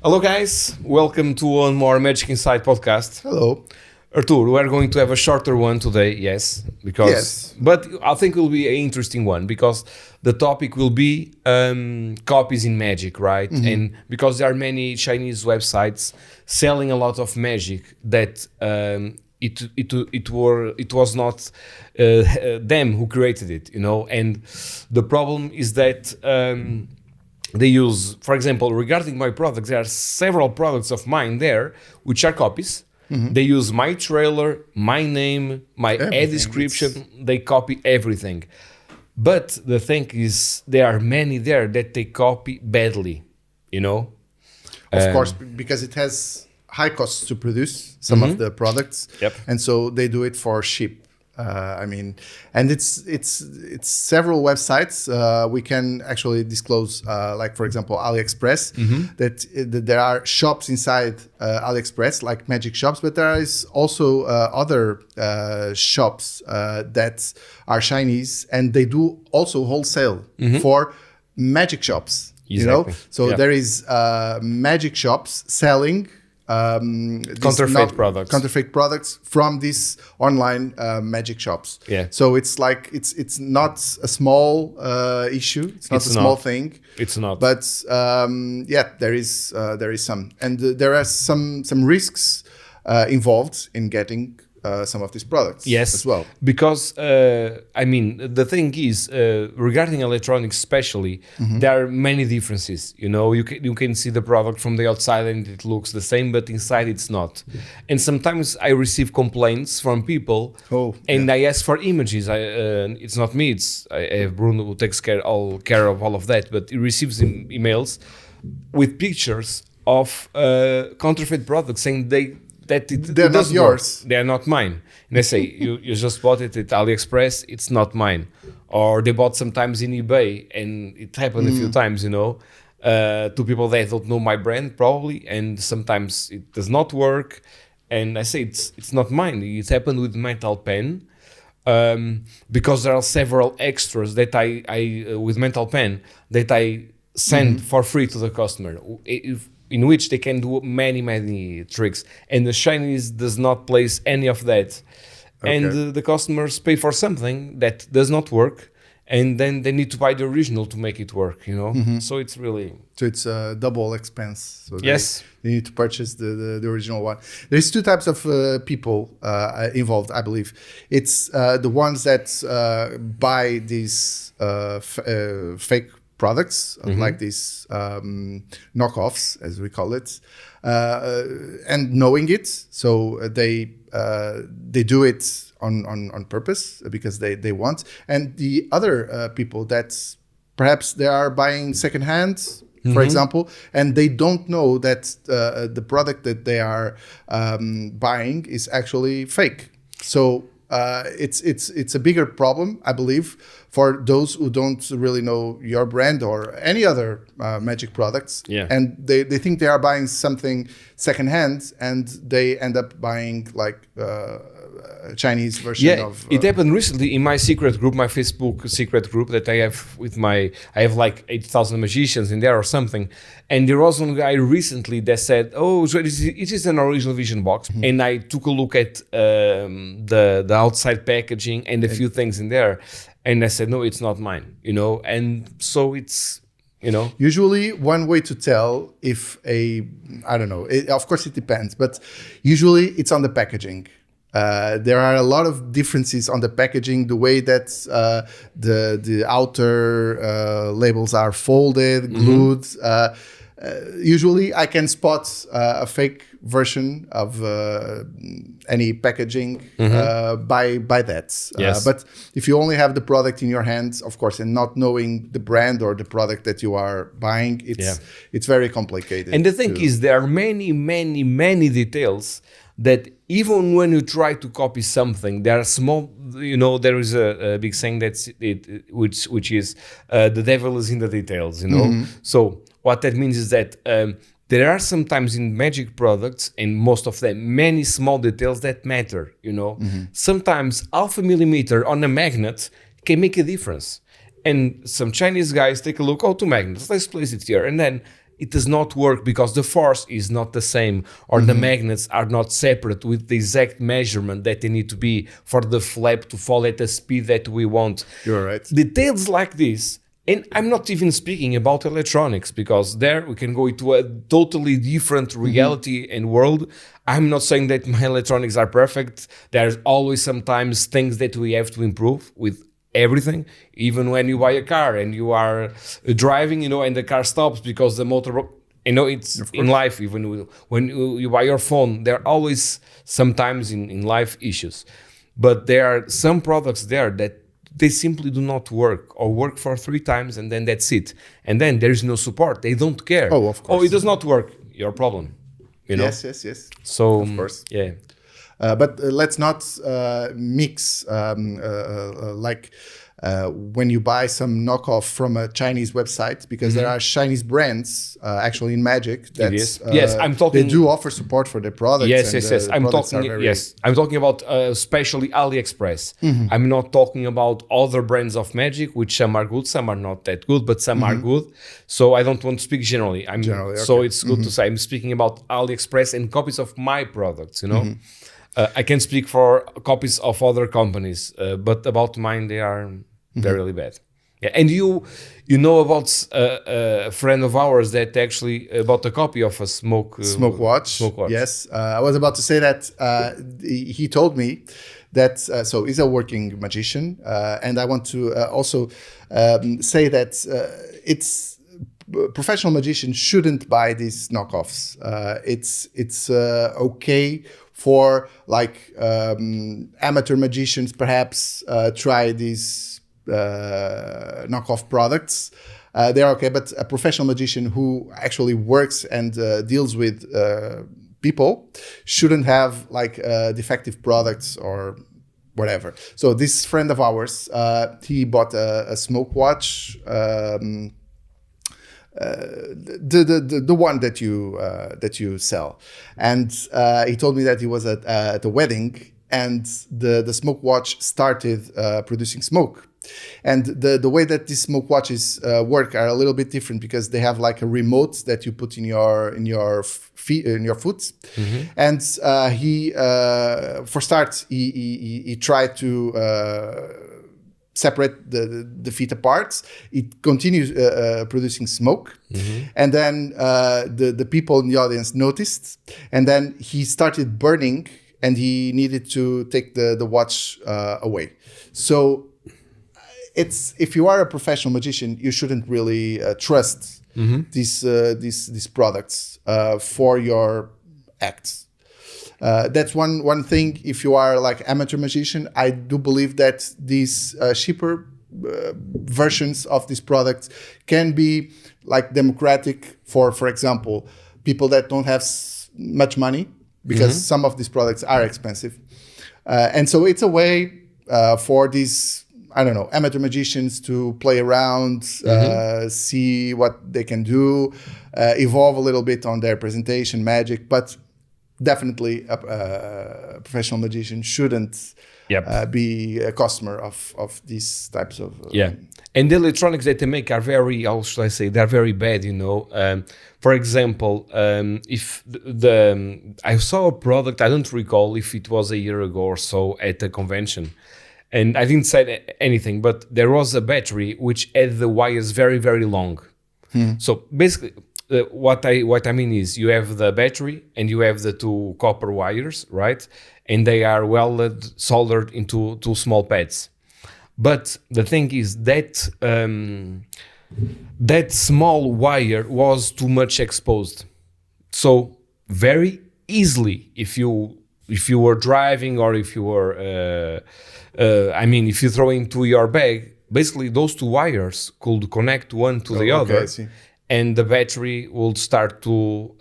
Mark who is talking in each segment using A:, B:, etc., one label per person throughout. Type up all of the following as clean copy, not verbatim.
A: Hello guys, welcome to one more Magic Inside podcast.
B: Hello.
A: Artur, we are going to have a shorter one today, yes, but I think it will be an interesting one because the topic will be copies in Magic, right?
B: Mm-hmm.
A: And because there are many Chinese websites selling a lot of Magic that it was not them who created it, you know. And the problem is that they use, for example, regarding my products, there are several products of mine there which are copies. Mm-hmm. They use my trailer, my name, my ad description. They copy everything. But the thing is, there are many there that they copy badly, you know?
B: Of course, because it has high costs to produce some of the products.
A: Yep.
B: And so they do it for cheap. And it's several websites. We can actually disclose, like for example, AliExpress. That there are shops inside AliExpress, like magic shops, but there is also other shops that are Chinese, and they do also wholesale for magic shops.
A: Exactly.
B: You know, so there is magic shops selling.
A: Counterfeit
B: products from these online magic shops.
A: Yeah.
B: So it's like it's not a small issue. It's not a small thing.
A: It's not.
B: But there is some, and there are some risks involved in getting some of these products.
A: Yes,
B: as well.
A: Because the thing is, regarding electronics, especially, there are many differences. You know, you can see the product from the outside and it looks the same, but inside it's not. And sometimes I receive complaints from people, and I ask for images. It's not me. I have Bruno who takes care of all of that. But he receives emails with pictures of counterfeit products saying they're
B: not yours.
A: They're not mine. And they say, you just bought it at AliExpress, it's not mine. Or they bought sometimes in eBay, and it happened a few times, you know, to people that don't know my brand probably, and sometimes it does not work. And I say, it's not mine. It happened with Mental Pen, because there are several extras that I with Mental Pen that I send for free to the customer. In which they can do many tricks, and the Chinese does not place any of that, and the customers pay for something that does not work, and then they need to buy the original to make it work, you know. So it's
B: a double expense. So
A: they
B: need to purchase the original one. There's two types of people involved, I believe. It's the ones that buy these fake products, like these knockoffs, as we call it, and knowing it, so they do it on purpose because they want. And the other people that perhaps they are buying secondhand, for example, and they don't know that the product that they are buying is actually fake. So it's a bigger problem, I believe, for those who don't really know your brand or any other magic products.
A: Yeah.
B: And they think they are buying something secondhand, and they end up buying like a Chinese version of...
A: it happened recently in my secret group, my Facebook secret group that I have I have like 8,000 magicians in there or something. And there was one guy recently that said, so it is an original Vision box. And I took a look at the outside packaging and a few things in there. And I said, no, it's not mine, you know. And so it's, you know.
B: Usually one way to tell if of course it depends, but usually it's on the packaging. There are a lot of differences on the packaging, the way that the outer labels are folded, glued. Usually I can spot a fake version of any packaging by that.
A: Yes.
B: But if you only have the product in your hands, of course, and not knowing the brand or the product that you are buying, it's very complicated.
A: And the thing is, there are many details that even when you try to copy something, there are small, you know, there is a big saying which is the devil is in the details, you know. So what that means is that there are sometimes in magic products, and most of them, many small details that matter, you know. Sometimes 0.5 millimeter on a magnet can make a difference. And some Chinese guys take a look, 2 magnets, let's place it here. And then it does not work because the force is not the same, or the magnets are not separate with the exact measurement that they need to be for the flap to fall at the speed that we want.
B: You're right.
A: Details like this, and I'm not even speaking about electronics, because there we can go into a totally different reality and world. I'm not saying that my electronics are perfect. There's always sometimes things that we have to improve with everything. Even when you buy a car and you are driving, and the car stops because the motor, it's in life. Even when you buy your phone, there are always sometimes in life issues. But there are some products there that they simply do not work, or work for 3 times and then that's it. And then there is no support. They don't care.
B: Oh, of course.
A: Oh, it does not work. Your problem.
B: Yes.
A: So,
B: of course.
A: Yeah.
B: But let's not mix when you buy some knockoff from a Chinese website, because there are Chinese brands actually in Magic that
A: yes, I'm talking.
B: They do offer support for their products.
A: Yes. I'm talking about especially AliExpress. I'm not talking about other brands of Magic, which some are good, some are not that good, but some are good. So I don't want to speak generally. So it's good to say I'm speaking about AliExpress and copies of my products. I can speak for copies of other companies, but about mine, they're really bad. Yeah, and you know about a friend of ours that actually bought a copy of a smoke watch.
B: Yes, I was about to say that he told me that. So he's a working magician, and I want to also say that it's. Professional magicians shouldn't buy these knockoffs. It's okay for amateur magicians, perhaps try these knockoff products. They're okay, but a professional magician who actually works and deals with people shouldn't have defective products or whatever. So this friend of ours, he bought a smoke watch. The one that you sell, and he told me that he was at a wedding, and the smoke watch started producing smoke, and the way that these smoke watches work are a little bit different, because they have a remote that you put in your feet, in your foot, and he for start he tried to separate the feet apart. It continues producing smoke, and then the people in the audience noticed, and then he started burning, and he needed to take the watch away. So if you are a professional magician, you shouldn't really trust these products for your acts. That's one thing. If you are amateur magician, I do believe that these cheaper versions of these products can be democratic for example, people that don't have much money, because some of these products are expensive, and so it's a way for these amateur magicians to play around, see what they can do, evolve a little bit on their presentation magic, but definitely a professional magician shouldn't be a customer of these types of
A: and the electronics that they make are very, how should I say, they're very bad. For example, if I saw a product, I don't recall if it was a year ago or so at a convention, and I didn't say anything, but there was a battery which had the wires very, very long. So basically, what I mean is, you have the battery and you have the 2 copper wires, right? And they are welded, soldered into 2 small pads. But the thing is that that small wire was too much exposed. So very easily, if you were driving, or if you were, if you throw into your bag, basically those 2 wires could connect one to the other.
B: I see.
A: And the battery will start to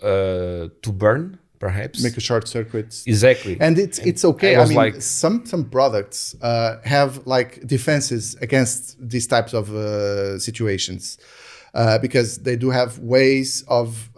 A: burn, perhaps
B: make a short circuit.
A: Exactly,
B: and it's okay. I mean, some products have defenses against these types of situations, because they do have ways of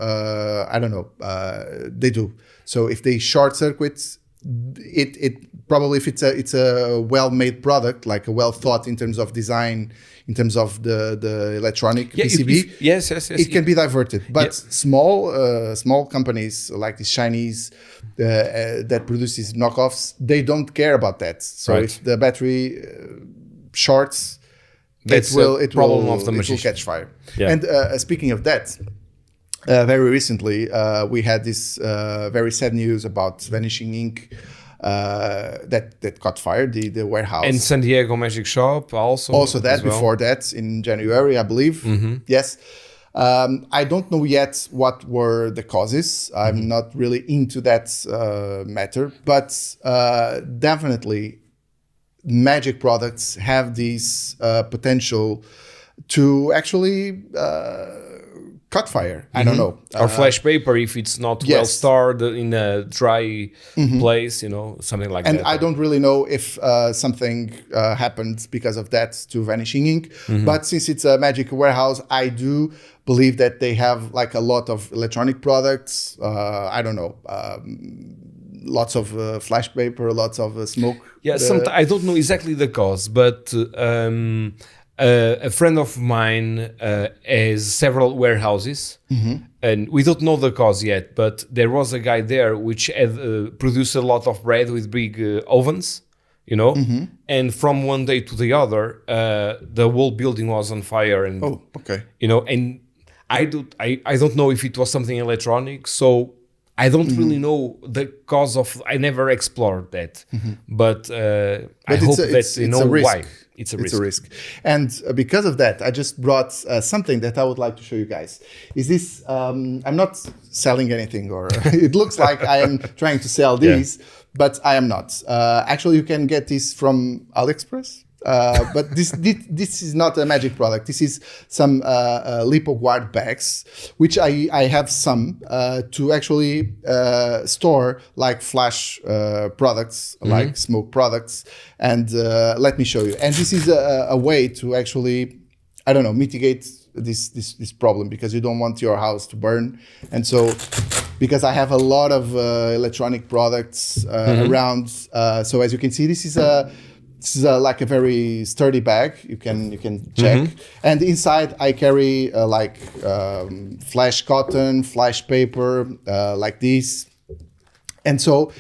B: they do. So if they short circuit, it probably, if it's a well-made product, like a well thought in terms of design, in terms of the electronic PCB,
A: yes,
B: it can be diverted. But small companies like these Chinese that produce these knockoffs, they don't care about that. So if the battery shorts,
A: that's
B: it will catch fire.
A: Yeah.
B: And speaking of that, very recently we had this very sad news about Vanishing Inc. That caught fire, the warehouse.
A: And San Diego Magic Shop also
B: that before that in January, I believe. Yes. I don't know yet what were the causes. I'm not really into that matter, but definitely Magic products have this potential to actually cut fire. I don't know.
A: Or flash paper if it's not well stored in a dry place, something like that.
B: And I don't really know if something happened because of that to Vanishing Inc. But since it's a Magic warehouse, I do believe that they have like a lot of electronic products. I don't know. Lots of flash paper, lots of smoke.
A: Yeah, I don't know exactly the cause, but a friend of mine has several warehouses, and we don't know the cause yet, but there was a guy there which had produced a lot of bread with big ovens, and from one day to the other, the whole building was on fire. And, and I don't know if it was something electronic, so I don't really know the cause of. I never explored that, but I hope that you know why. It's a risk.
B: And because of that, I just brought something that I would like to show you guys. Is this? I'm not selling anything, or it looks like I am trying to sell these, but I am not. Actually, you can get this from AliExpress. But this is not a Magic product. This is some lipo guard bags, which I have some to actually store like flash products, like smoke products. And let me show you. And this is a way to actually, I don't know, mitigate this problem, because you don't want your house to burn. And so, because I have a lot of electronic products around, so as you can see, this is like a very sturdy bag. You can check, and inside I carry flash cotton, flash paper, like this. And so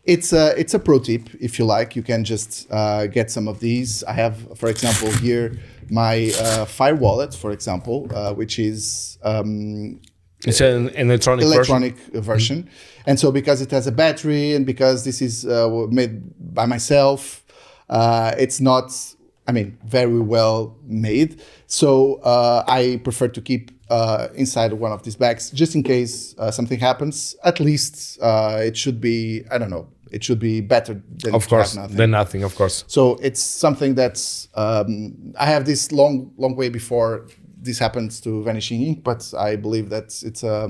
B: it's a pro tip. If you like, you can just get some of these. I have, for example, here my Fire Wallet, for example, which is
A: it's an electronic
B: version. And so because it has a battery, and because this is made by myself, it's not, very well made. So I prefer to keep inside one of these bags, just in case something happens. At least it should be, it should be better than
A: nothing, of course.
B: So it's something that's, I have this long way before this happens to Vanishing Inc, but I believe that it's a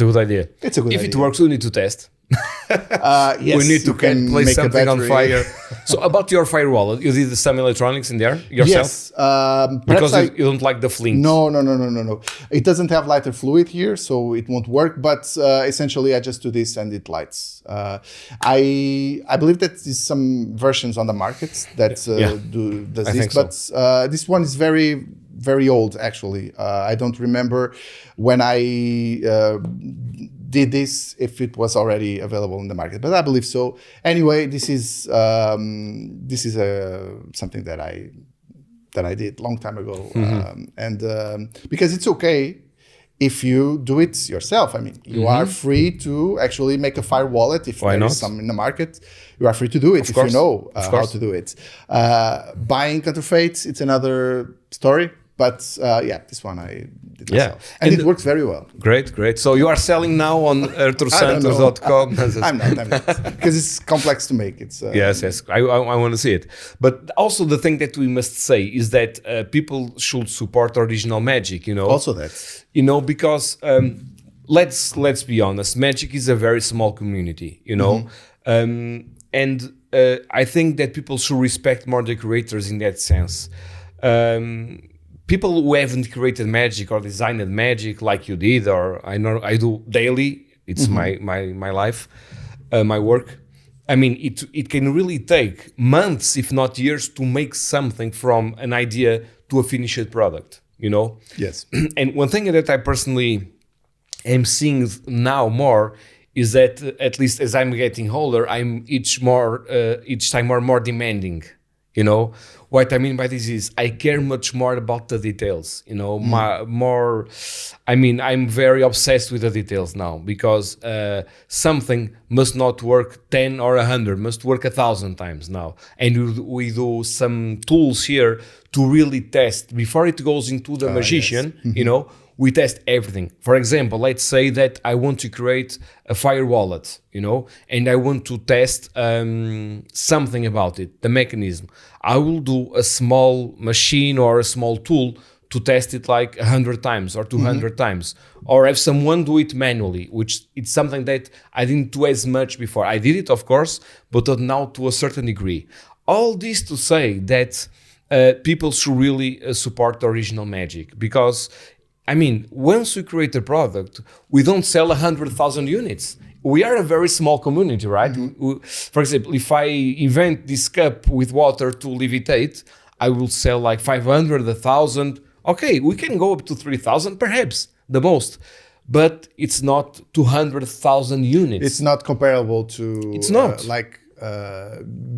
A: good idea.
B: It's a good idea.
A: If it works, we need to test.
B: Yes,
A: we need to place something on fire. So about your Fire Wallet, you did some electronics in there yourself?
B: Yes.
A: Because you don't like the flint.
B: No. It doesn't have lighter fluid here, so it won't work. But essentially, I just do this and it lights. I believe that there's some versions on the market that does this, but this one is very, very old, actually. I don't remember when I did this, if it was already available in the market, but I believe so. Anyway, this is something that I did long time ago, and because it's okay if you do it yourself. You are free to actually make a Fire Wallet if there is some in the market. You are free to do it if you know how to do it. Buying Counterfeit, it's another story. But this one I did myself. And it works very well.
A: Great. So you are selling now on artursantos.com?
B: I'm not. Because it's complex to make. It's
A: Yes. I want to see it. But also the thing that we must say is that people should support original Magic,
B: Also that.
A: Because let's be honest, Magic is a very small community, and I think that people should respect more the creators in that sense. People who haven't created Magic or designed Magic like you did, or I do daily, it's my life, my work. I mean, it can really take months, if not years, to make something from an idea to a finished product, you know?
B: Yes.
A: And one thing that I personally am seeing now more is that, at least as I'm getting older, I'm each time more demanding, you know? What I mean by this is I care much more about the details, you know, I'm very obsessed with the details now, because something must not work 10 or 100, must work 1,000 times now. And we do some tools here to really test before it goes into the magician,
B: yes.
A: you know, we test everything. For example, let's say that I want to create a fire wallet, you know, and I want to test something about it, the mechanism. I will do a small machine or a small tool to test it like 100 times or 200 times, or have someone do it manually, which it's something that I didn't do as much before. I did it, of course, but now to a certain degree. All this to say that people should really support the original magic, because I mean, once we create a product, we don't sell 100,000 units. We are a very small community, right? For example, if I invent this cup with water to levitate, I will sell like 500, 1,000. Okay, we can go up to 3,000, perhaps, the most. But it's not 200,000 units.
B: It's not comparable to
A: It's not.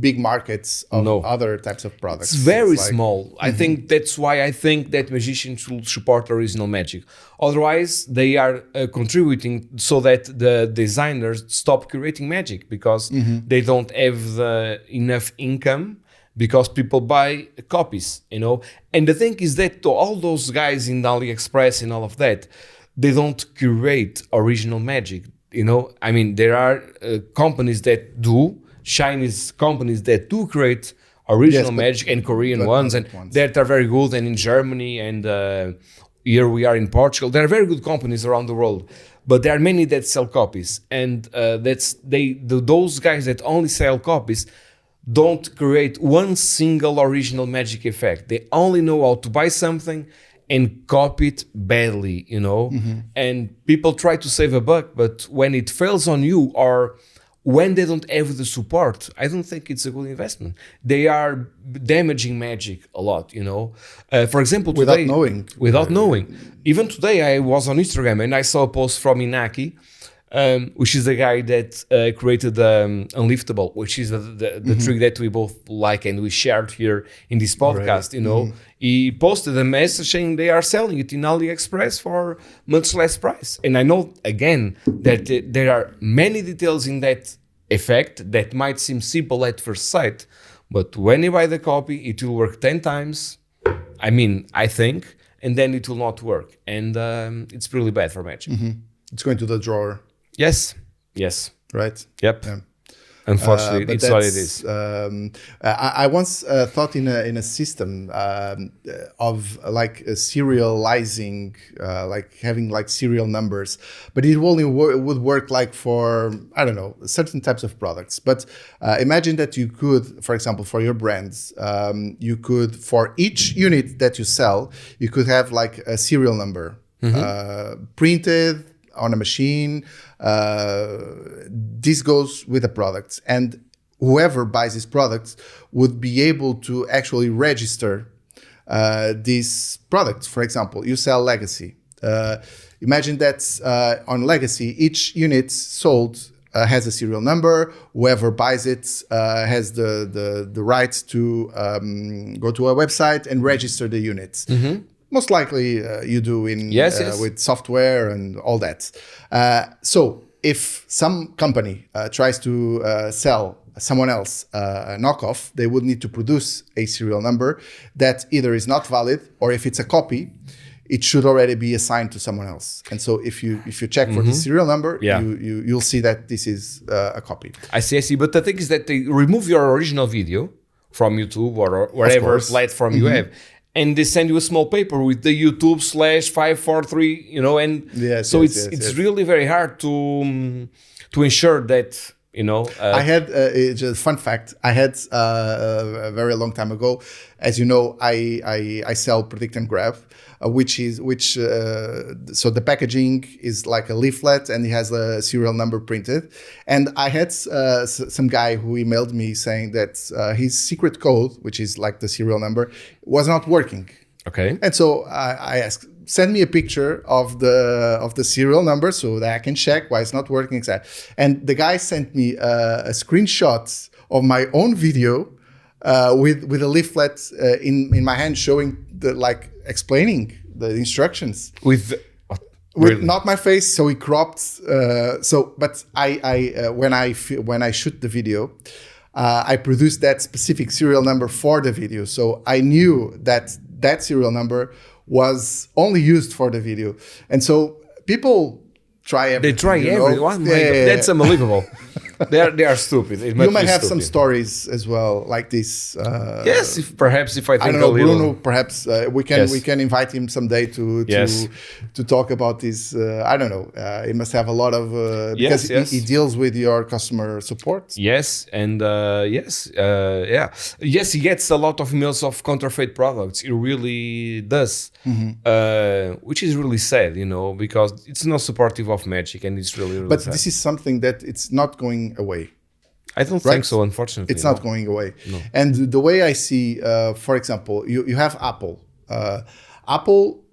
B: Big markets of other types of products.
A: It's very small. I think that's why I think that magicians should support original magic. Otherwise, they are contributing so that the designers stop creating magic, because they don't have enough income, because people buy copies, you know. And the thing is that all those guys in AliExpress and all of that, they don't create original magic, you know. I mean, there are companies that do, Chinese companies that do create original magic, and Korean ones, and that are very good, and in Germany, and here we are in Portugal. There are very good companies around the world, but there are many that sell copies, and those guys that only sell copies don't create one single original magic effect. They only know how to buy something and copy it badly, you know. And people try to save a buck, but when it fails on you, or when they don't have the support, I don't think it's a good investment. They are damaging magic a lot, you know. For example, today, without knowing. Even today, I was on Instagram and I saw a post from Inaki, which is the guy that created Unliftable, which is the trick that we both like and we shared here in this podcast, you know. He posted a message saying they are selling it in AliExpress for much less price. And I know, again, that there are many details in that effect that might seem simple at first sight, but when you buy the copy, it will work 10 times, I mean, I think, and then it will not work. And it's really bad for magic.
B: It's going to the drawer.
A: Yes.
B: Right?
A: Yep. Yeah. Unfortunately, it's what it is.
B: I once thought in a system of like serializing, like having like serial numbers, but it only would work like for, I don't know, certain types of products. But imagine that you could, for example, for your brands, you could, for each unit that you sell, you could have like a serial number printed on a machine. This goes with the products, and whoever buys these products would be able to actually register these products. For example, you sell Legacy. Imagine that on Legacy, each unit sold has a serial number. Whoever buys it has the right to go to a website and register the units. Most likely you do in with software and all that. So if some company tries to sell someone else a knockoff, they would need to produce a serial number that either is not valid, or if it's a copy, it should already be assigned to someone else. And so if you check for the serial number, you'll see that this is a copy.
A: I see. But the thing is that they remove your original video from YouTube or wherever platform you have, and they send you a small paper with the YouTube /543, you know, and it's really very hard to ensure that
B: I had it's a fun fact. I had a very long time ago. As you know, I sell predict and grab, so the packaging is like a leaflet and it has a serial number printed. And I had some guy who emailed me saying that his secret code, which is like the serial number, was not working.
A: Okay.
B: And so I asked, send me a picture of the serial number so that I can check why it's not working exactly. And the guy sent me a screenshot of my own video with a leaflet in my hand showing explaining the instructions with
A: really?
B: Not my face. So he cropped. But when I shoot the video, I produced that specific serial number for the video. So I knew that serial number was only used for the video. And so people try everything.
A: They try everything. That's unbelievable. They are stupid.
B: You might have some stories as well like this.
A: Yes, if I think
B: I don't know,
A: a little.
B: Bruno, perhaps we can invite him someday to talk about this. I don't know. He must have a lot of because he deals with your customer support.
A: Yes, and yes, he gets a lot of emails of counterfeit products. He really does, which is really sad, because it's not supportive of magic, and it's really
B: But
A: sad.
B: this is something that it's not going away.
A: I don't think so, unfortunately.
B: It's not going away. No. And the way I see, for example, you have Apple. Apple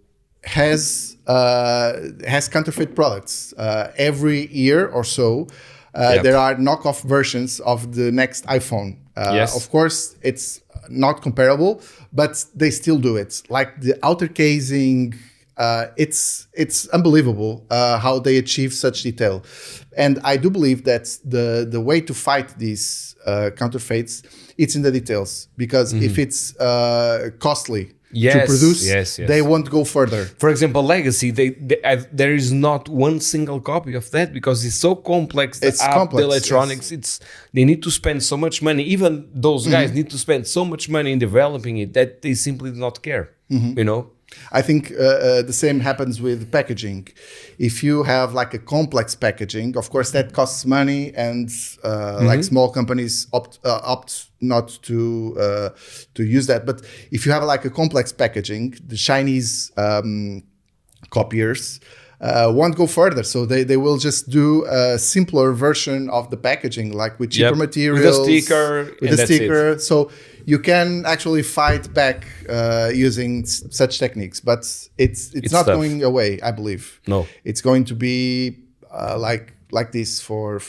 B: has counterfeit products. Every year or so, there are knockoff versions of the next iPhone.
A: Yes.
B: Of course, it's not comparable, but they still do it. Like the outer casing, it's unbelievable how they achieve such detail. And I do believe that the way to fight these counterfeits, it's in the details. Because if it's costly to produce, they won't go further.
A: For example, Legacy, there is not one single copy of that because it's so complex. The electronics, they need to spend so much money. Even those guys need to spend so much money in developing it that they simply do not care,
B: I think the same happens with packaging. If you have like a complex packaging, of course that costs money, and like small companies opt not to use that. But if you have like a complex packaging, the Chinese copiers won't go further. So they will just do a simpler version of the packaging, like with cheaper materials,
A: with a sticker.
B: So you can actually fight back using such techniques, but it's not going away. I believe.
A: No,
B: it's going to be like this for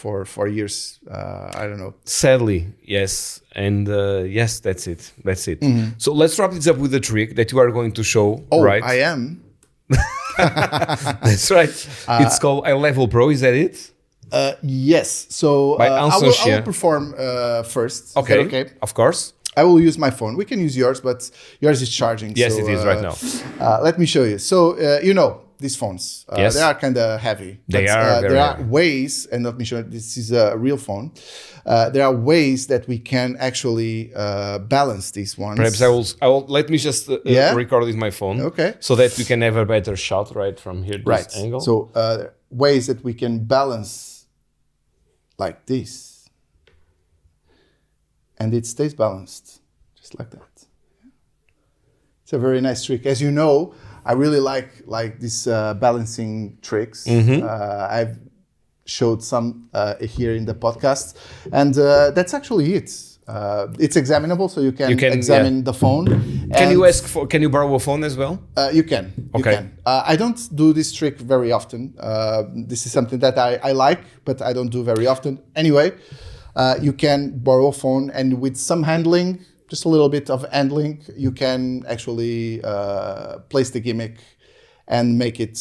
B: years. I don't know.
A: Sadly, yes, and yes, that's it. So let's wrap this up with a trick that you are going to show.
B: Oh,
A: right?
B: I am.
A: That's right. It's called iLevel Pro. Is that it?
B: Yes. So
A: by
B: I will perform first.
A: Okay. Of course.
B: I will use my phone. We can use yours, but yours is charging.
A: Yes,
B: so,
A: it is right now.
B: Let me show you. So these phones.
A: Yes.
B: They are kind of heavy.
A: They are.
B: There are ways, and let me show you. This is a real phone. There are ways that we can actually balance these ones.
A: Perhaps I will. Let me just record with my phone.
B: Okay.
A: So that we can have a better shot right from here. This angle.
B: So ways that we can balance like this. And it stays balanced, just like that. It's a very nice trick. As you know, I really like these balancing tricks. I've showed some here in the podcast, and that's actually it. It's examinable, so you can examine the phone.
A: Can you borrow a phone as well?
B: You can.
A: Okay.
B: You can. I don't do this trick very often. This is something that I like, but I don't do very often. Anyway. You can borrow a phone, and with some handling, just a little bit of handling, you can actually place the gimmick and make it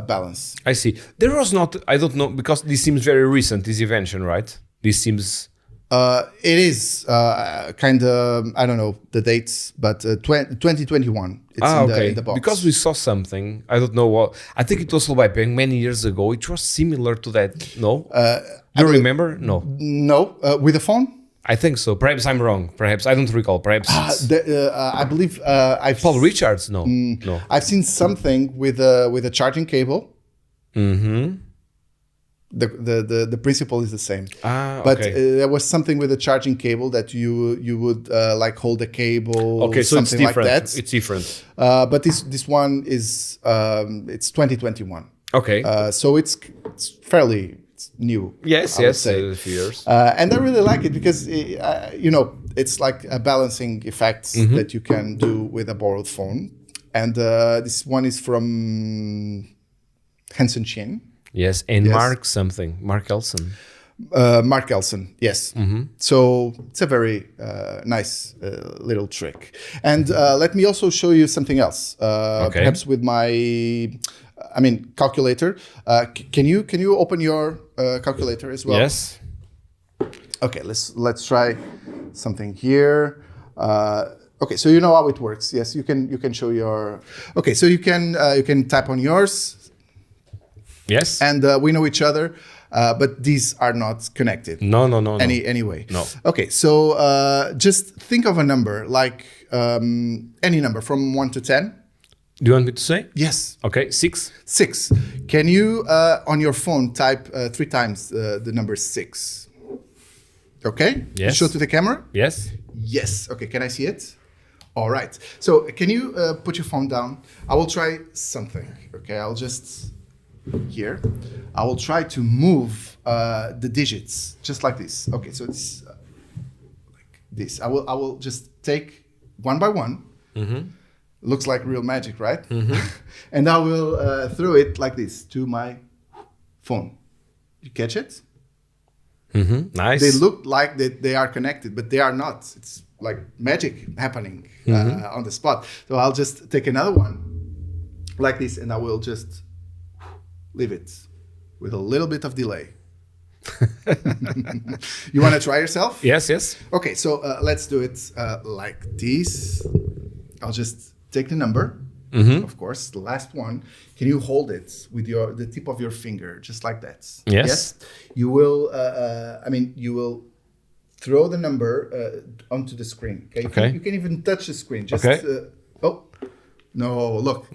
B: balance.
A: I see. There was not, I don't know, because this seems very recent, this invention, right? This seems...
B: It is kind of, I don't know the dates, but 2021. It's in the box.
A: Because we saw something, I don't know what, I think it was sold by Peng many years ago. It was similar to that, no? Do you remember? No.
B: No, with a phone?
A: I think so. Perhaps I'm wrong. Perhaps I don't recall. Perhaps
B: I believe I've
A: Paul Richards. No, no.
B: I've seen something with a charging cable. The principle is the same.
A: But
B: there was something with a charging cable that you would like hold the cable.
A: Okay, so
B: something
A: it's different.
B: Like that.
A: It's different.
B: But this one is it's 2021.
A: Okay.
B: So it's fairly new.
A: Yes, a few years.
B: And I really like it because it's like a balancing effect that you can do with a borrowed phone. And this one is from Hanson Chien.
A: Yes, and yes. Mark Elsdon.
B: Mark Elsdon, yes. So it's a very nice little trick. And let me also show you something else. Perhaps with my, calculator. Can you open your calculator as well?
A: Yes.
B: Okay, let's try something here. Okay, so you know how it works. Yes, you can show your. Okay, so you can tap on yours.
A: Yes.
B: And we know each other, but these are not connected.
A: No.
B: Anyway.
A: No.
B: Okay, so just think of a number, like any number from 1 to 10.
A: Do you want me to say?
B: Yes.
A: Okay, 6.
B: 6. Can you, on your phone, type 3 times the number 6? Okay?
A: Yes.
B: Show to the camera?
A: Yes.
B: Yes. Okay, can I see it? All right. So can you put your phone down? I will try something. Okay, I'll just... Here, I will try to move the digits just like this. Okay, so it's like this. I will just take one by one. Looks like real magic, right? And I will throw it like this to my phone. You catch it?
A: Nice.
B: They look like they are connected, but they are not. It's like magic happening on the spot. So I'll just take another one like this, and I will just leave it with a little bit of delay. You want to try yourself?
A: Yes.
B: Okay, so let's do it like this. I'll just take the number, of course, the last one. Can you hold it with the tip of your finger, just like that?
A: Yes.
B: You will. You will throw the number onto the screen. Okay. You can even touch the screen. Just.
A: Okay.
B: No, look,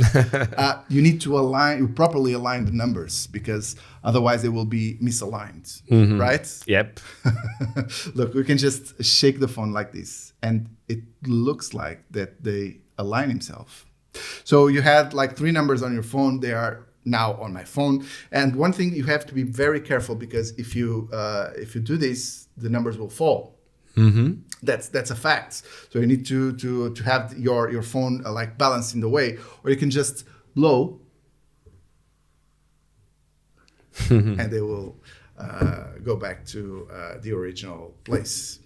B: you need to properly align the numbers because otherwise they will be misaligned, right?
A: Yep.
B: Look, we can just shake the phone like this and it looks like that they align themselves. So you had like 3 numbers on your phone. They are now on my phone. And one thing you have to be very careful because if you do this, the numbers will fall. That's a fact. So you need to have your phone like balanced in the way, or you can just blow, and they will go back to the original place.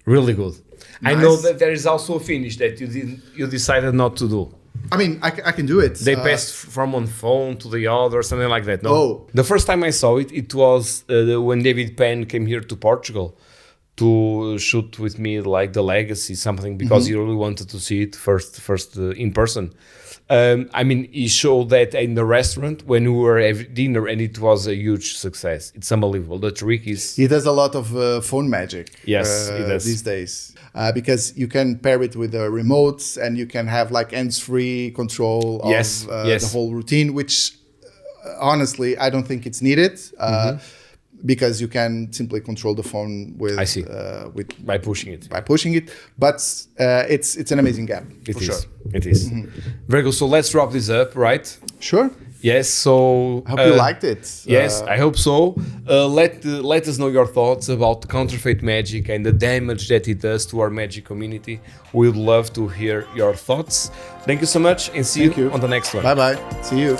A: Really good.
B: Nice.
A: I know that there is also a finish that you decided not to do.
B: I can do it.
A: They passed from one phone to the other, something like that. No.
B: Oh.
A: The first time I saw it, it was when David Penn came here to Portugal to shoot with me like the legacy something because he really wanted to see it first in person. He showed that in the restaurant when we were having dinner and it was a huge success. It's unbelievable. The trick is...
B: He does a lot of phone magic.
A: Yes, he does.
B: These days. Because you can pair it with the remotes and you can have like hands-free control of the whole routine, which honestly, I don't think it's needed. Because you can simply control the phone with
A: by pushing it.
B: But it's an amazing app.
A: It is. Very good. So let's wrap this up, right?
B: Sure.
A: Yes. So
B: I hope you liked it.
A: Yes, I hope so. Let us know your thoughts about the counterfeit magic and the damage that it does to our magic community. We'd love to hear your thoughts. Thank you so much, and see you on the next one.
B: Bye bye. See you.